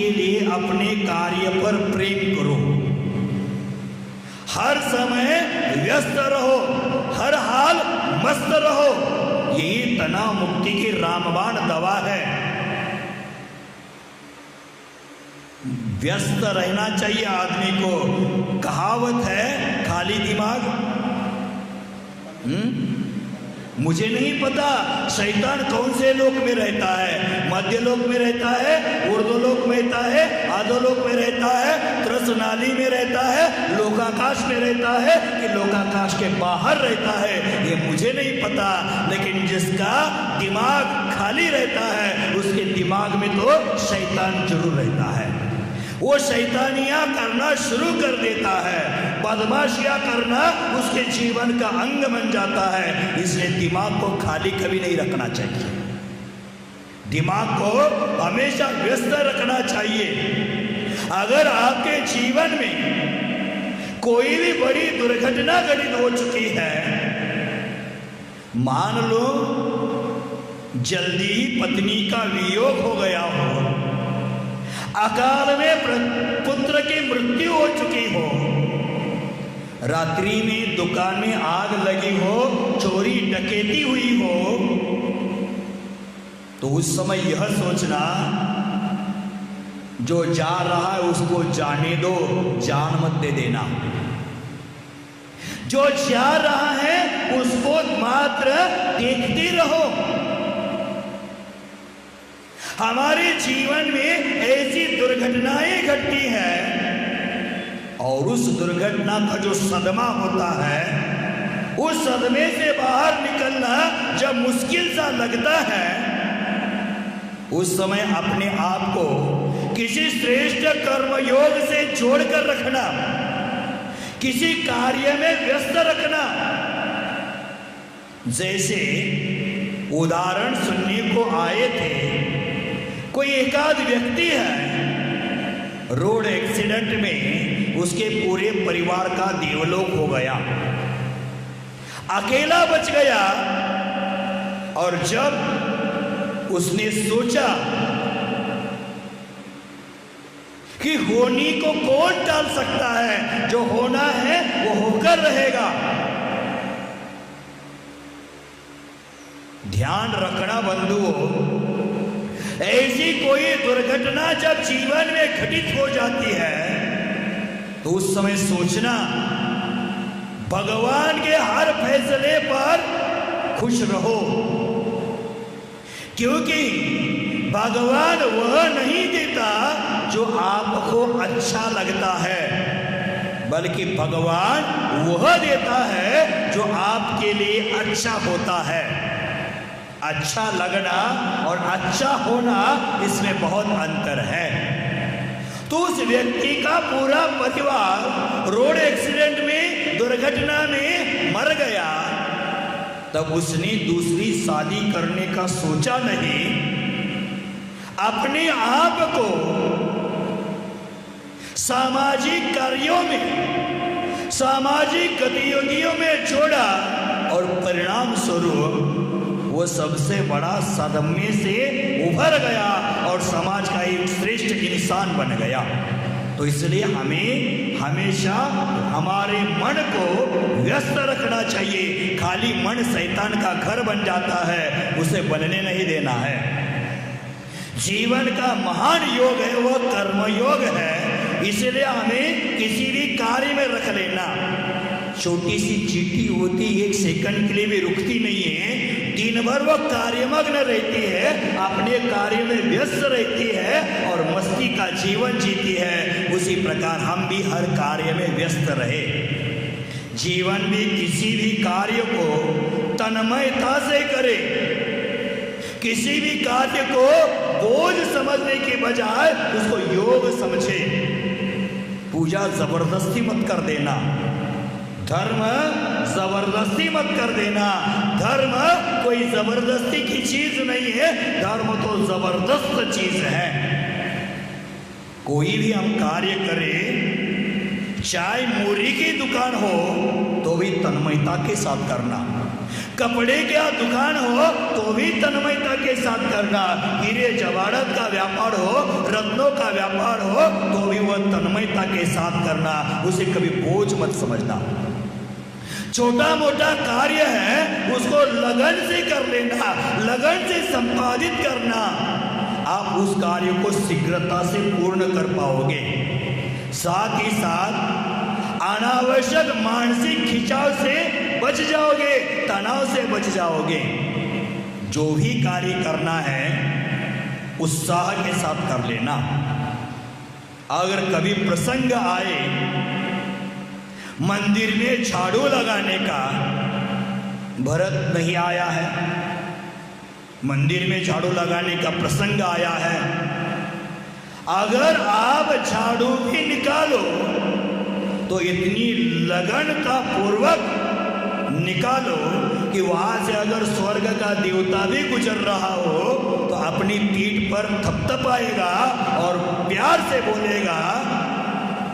के लिए अपने कार्य पर प्रेम करो, हर समय व्यस्त रहो, हर हाल मस्त रहो। यही तनाव मुक्ति की रामबाण दवा है। व्यस्त रहना चाहिए आदमी को। कहावत है खाली दिमाग, मुझे नहीं पता शैतान कौन से लोक में रहता है, मध्य लोक में रहता है, ऊर्ध्वलोक में रहता है, अधोलोक में रहता है, त्रसनाली में रहता है, लोकाकाश में रहता है कि लोकाकाश के बाहर रहता है, ये मुझे नहीं पता। लेकिन जिसका दिमाग खाली रहता है उसके दिमाग में तो शैतान जरूर रहता है। वो शैतानियां करना शुरू कर देता है, बदमाशियां करना उसके जीवन का अंग बन जाता है। इसलिए दिमाग को खाली कभी नहीं रखना चाहिए, दिमाग को हमेशा व्यस्त रखना चाहिए। अगर आपके जीवन में कोई भी बड़ी दुर्घटना घटित हो चुकी है, मान लो जल्दी ही पत्नी का वियोग हो गया हो, अकाल में पुत्र की मृत्यु हो चुकी हो, रात्रि में दुकान में आग लगी हो, चोरी डकैती हुई हो, तो उस समय यह सोचना जो जा रहा है उसको जाने दो, जान मत दे देना। जो जा रहा है उसको मात्र देखते रहो। हमारे जीवन में ऐसी दुर्घटनाएं घटती हैं और उस दुर्घटना का जो सदमा होता है, उस सदमे से बाहर निकलना जब मुश्किल सा लगता है, उस समय अपने आप को किसी श्रेष्ठ कर्मयोग से जोड़कर रखना, किसी कार्य में व्यस्त रखना। जैसे उदाहरण सुनने को आए थे, कोई एकाध व्यक्ति है, रोड एक्सीडेंट में उसके पूरे परिवार का देवलोक हो गया, अकेला बच गया। और जब उसने सोचा कि होनी को कौन टाल सकता है, जो होना है वो होकर रहेगा। ध्यान रखना बंधुओं, ऐसी कोई दुर्घटना जब जीवन में घटित हो जाती है तो उस समय सोचना भगवान के हर फैसले पर खुश रहो, क्योंकि भगवान वह नहीं देता जो आपको अच्छा लगता है, बल्कि भगवान वह देता है जो आपके लिए अच्छा होता है। अच्छा लगना और अच्छा होना इसमें बहुत अंतर है। तो उस व्यक्ति का पूरा परिवार रोड एक्सीडेंट में, दुर्घटना में मर गया। तब उसने दूसरी शादी करने का सोचा नहीं, अपने आप को सामाजिक कार्यों में, सामाजिक गतिविधियों में जोड़ा और परिणाम स्वरूप वो सबसे बड़ा सदमे से उभर गया और समाज का एक श्रेष्ठ इंसान बन गया। तो इसलिए हमें हमेशा हमारे मन को व्यस्त रखना चाहिए। खाली मन शैतान का घर बन जाता है, उसे बनने नहीं देना है। जीवन का महान योग है वह कर्मयोग है, इसलिए हमें किसी भी कार्य में रख लेना। छोटी सी चींटी होती एक सेकंड के लिए भी रुकती नहीं है, दिन भर वो कार्यमग्न रहती है, अपने कार्य में व्यस्त रहती है और मस्ती का जीवन जीती है। उसी प्रकार हम भी हर कार्य में व्यस्त रहे, जीवन में किसी भी कार्य को तन्मयता से करे, किसी भी कार्य को बोझ समझने के बजाय उसको योग समझे। पूजा जबरदस्ती मत कर देना, धर्म जबरदस्ती मत कर देना। धर्म कोई जबरदस्ती की चीज नहीं है, धर्म तो जबरदस्त चीज है। कोई भी हम कार्य करें, चाहे मूरी की दुकान हो तो भी तन्मयता के साथ करना, कपड़े का दुकान हो तो भी तन्मयता के साथ करना, हीरे जवाहरात का व्यापार हो, रत्नों का व्यापार हो तो भी वह तन्मयता के साथ करना, उसे कभी बोझ मत समझना। छोटा मोटा कार्य है उसको लगन से कर लेना, लगन से संपादित करना, आप उस कार्य को शीघ्रता से पूर्ण कर पाओगे। साथ ही साथ अनावश्यक मानसिक खिंचाव से बच जाओगे, तनाव से बच जाओगे। जो भी कार्य करना है उत्साह के साथ कर लेना। अगर कभी प्रसंग आए मंदिर में झाड़ू लगाने का, भरत नहीं आया है, मंदिर में झाड़ू लगाने का प्रसंग आया है, अगर आप झाड़ू भी निकालो तो इतनी लगनता पूर्वक निकालो कि वहां से अगर स्वर्ग का देवता भी गुजर रहा हो तो अपनी पीठ पर थपथपाएगा और प्यार से बोलेगा,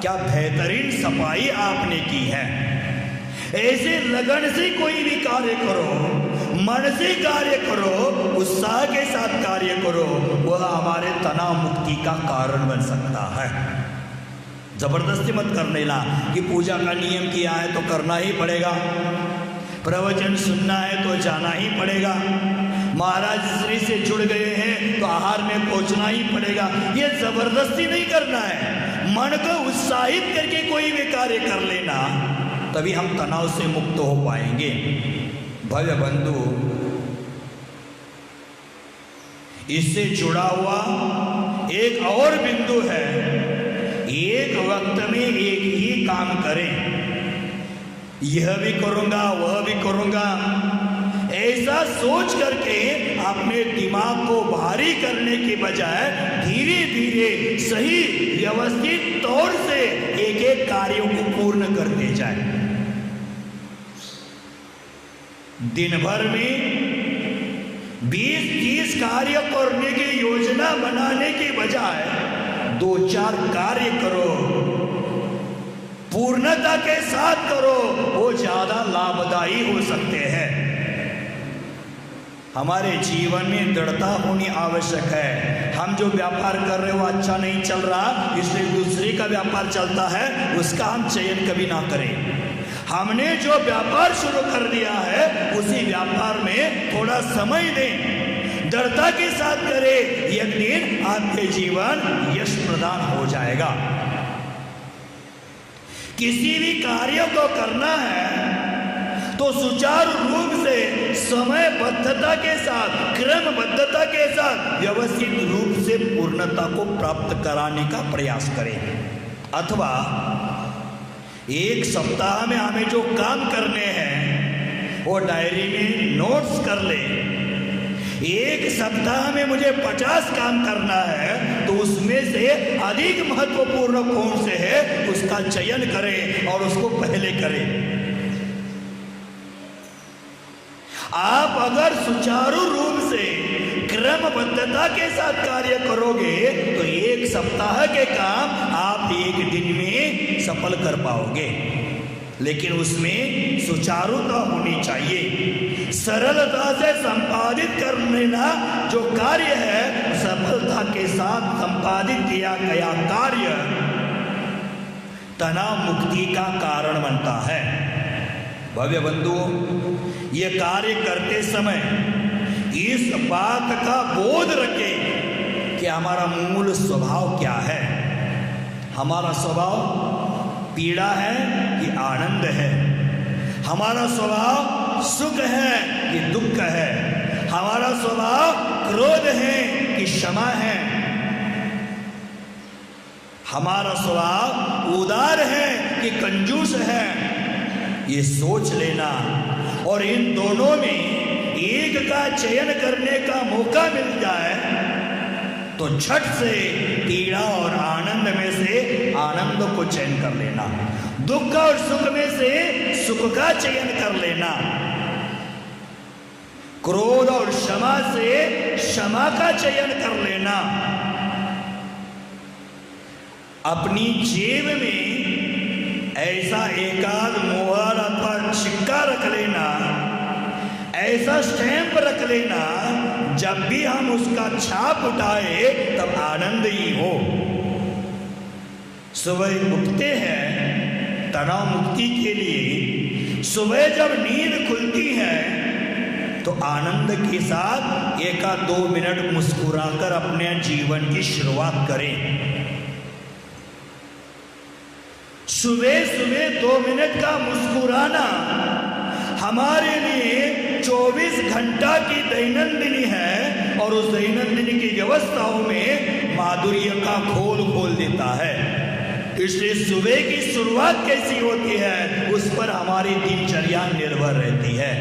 क्या बेहतरीन सफाई आपने की है। ऐसे लगन से कोई भी कार्य करो, मन से कार्य करो, उत्साह के साथ कार्य करो, वह हमारे तनाव मुक्ति का कारण बन सकता है। जबरदस्ती मत कर लेना कि पूजा का नियम किया है तो करना ही पड़ेगा, प्रवचन सुनना है तो जाना ही पड़ेगा, महाराज श्री से जुड़ गए हैं तो आहार में पहुंचना ही पड़ेगा। ये जबरदस्ती नहीं करना है, मन को उत्साहित करके कोई भी कार्य कर लेना, तभी हम तनाव से मुक्त हो पाएंगे। भव्य बंधु, इससे जुड़ा हुआ एक और बिंदु है, एक वक्त में एक ही काम करें, यह भी करूंगा वह भी करूंगा, ऐसा सोच करके अपने दिमाग को भारी करने के बजाय धीरे धीरे सही व्यवस्थित तौर से एक एक कार्यों को पूर्ण करते जाए। दिन भर में 20-30 कार्य करने की योजना बनाने के बजाय 2-4 कार्य करो, पूर्णता के साथ करो, वो ज्यादा लाभदायी हो सकते हैं। हमारे जीवन में दृढ़ता होनी आवश्यक है। हम जो व्यापार कर रहे हो वो अच्छा नहीं चल रहा, इसलिए दूसरे का व्यापार चलता है, उसका हम चयन कभी ना करें। हमने जो व्यापार शुरू कर दिया है उसी व्यापार में थोड़ा समय दें, दृढ़ता के साथ करें, एक दिन आपके जीवन यश प्रदान हो जाएगा। किसी भी कार्य को करना है तो सुचारू रूप से समयबद्धता के साथ, क्रमबद्धता के साथ व्यवस्थित रूप से पूर्णता को प्राप्त कराने का प्रयास करें। अथवा एक सप्ताह में हमें जो काम करने हैं वो डायरी में नोट्स कर ले। एक सप्ताह में मुझे 50 काम करना है तो उसमें से अधिक महत्वपूर्ण कौन से है उसका चयन करें और उसको पहले करें। आप अगर सुचारू रूप से क्रमबद्धता के साथ कार्य करोगे तो एक सप्ताह के काम आप एक दिन में सफल कर पाओगे, लेकिन उसमें सुचारुता होनी चाहिए। सरलता से संपादित कर लेना जो कार्य है, सफलता के साथ संपादित किया गया कार्य तनाव मुक्ति का कारण बनता है। भव्य बंधुओं, ये कार्य करते समय इस बात का बोध रखें कि हमारा मूल स्वभाव क्या है। हमारा स्वभाव पीड़ा है कि आनंद है, हमारा स्वभाव सुख है कि दुख है, हमारा स्वभाव क्रोध है कि क्षमा है, हमारा स्वभाव उदार है कि कंजूस है। ये सोच लेना और इन दोनों में एक का चयन करने का मौका मिल जाए तो झट से पीड़ा और आनंद में से आनंद को चयन कर लेना, दुख और सुख में से सुख का चयन कर लेना, क्रोध और क्षमा से क्षमा का चयन कर लेना। अपनी जेब में ऐसा एकाध मोहर अथवा सिक्का रख लेना, ऐसा स्टैंप रख लेना, जब भी हम उसका छाप उठाए तब आनंद ही हो। सुबह उठते हैं तनाव मुक्ति के लिए, सुबह जब नींद खुलती है तो आनंद के साथ 1-2 मिनट मुस्कुराकर अपने जीवन की शुरुआत करें। सुबह सुबह 2 मिनट का मुस्कुराना हमारे लिए 24 घंटा की दैनंदिनी है और उस दैनंदिनी की व्यवस्थाओं में माधुर्य का खोल देता है। इसलिए सुबह की शुरुआत कैसी होती है उस पर हमारी दिनचर्या निर्भर रहती है।